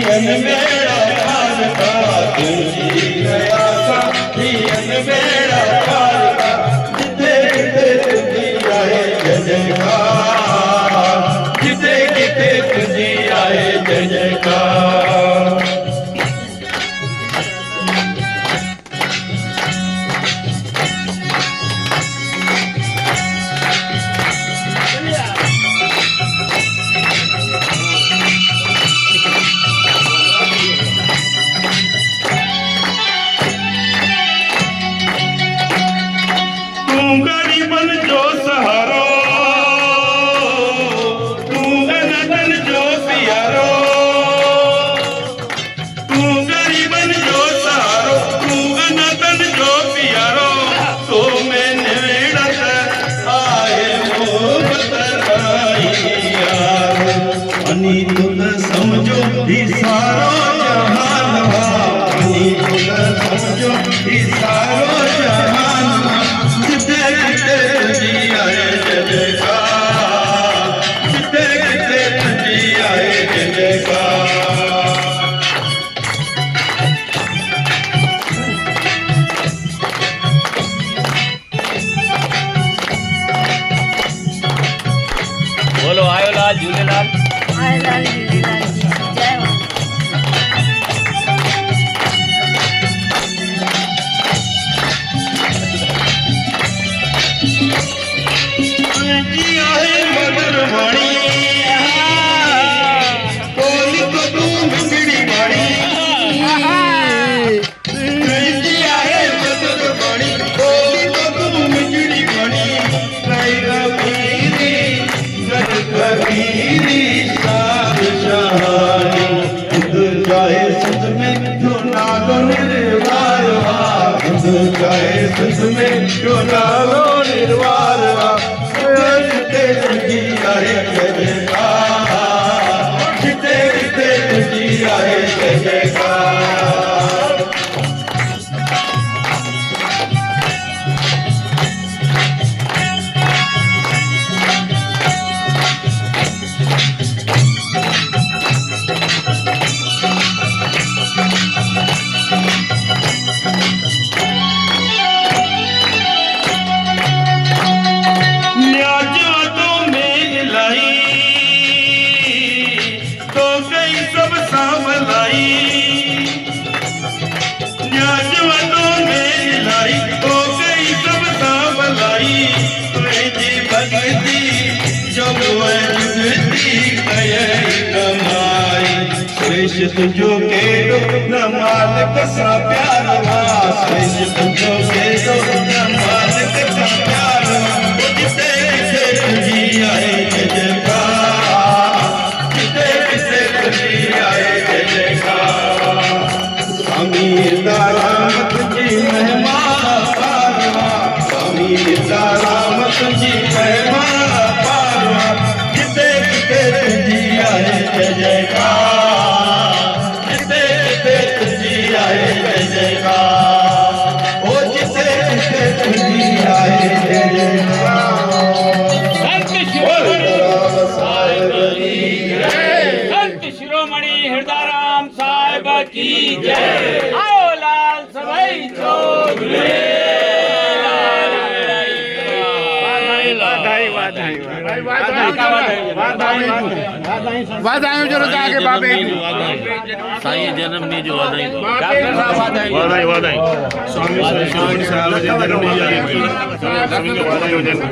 धियन मेरा पारता तुझी गया सा धियन मेरा पारता जिते किते तुझी आए जय जयकार जिते किते तुझी आए जय जयकार। गरीबन जो सहारो तू अनदन जो प्यारो तू गरीबन जो सहारो तू अनदन जो प्यारो तो मैंने आए मोहब्बत आई यार अनि तुम समझो ही सारो जहान अनि तुम समझो ही सारो जहान बोलो आयो लाल झूलेलाल आयो लाल झूलेलाल जी जय हो। जी आहे मधुर वाणी बोल तो तू मिठड़ी वाणी जी आहे मधुर वाणी बोल तो तू मिठड़ी वाणी कई कबीरी गद कबीरी साध शहानी खुद जाए सुध में जो नालो निर्वार खुद जाए सुध में जो नालो निर्वार जिते तुझी आए जय जयकार जिते जिते तुझी आए जय जयकार। तो गई सब सांभलाई न्याजवतों में लाई तो गई सब सांभलाई तुझी भगती जब जुगती कई कमाई श्रेष्ठ तुझो के दो न मालिक सा प्यार श्रेष्ठ तुझो के दो न मालिक सा प्यार जिते जिते तुझी आए जय जयकार जिते जिते तुझी आए जय जयकार। स्वामी राम तुझी महिमा पारवा स्वामी राम तुझी महिमा पारवा जिते जिते तुझी आए जय जयकार जिते जिते तुझी आए जय जयकार ओ जिते जिते तुझी आए जय जयकार। संत शिरोमणि हृदयराम साहिब की जय। आओ लाल सभई चौधरी वाधायूं जो आगे बाबे साईं जन्म ॾींहं जो वाधायूं डॉक्टर साहब वाधायूं वाधायूं स्वामी शिरोमणि साहिब जे जनम ॾींहं जी वाधायूं हुजनि।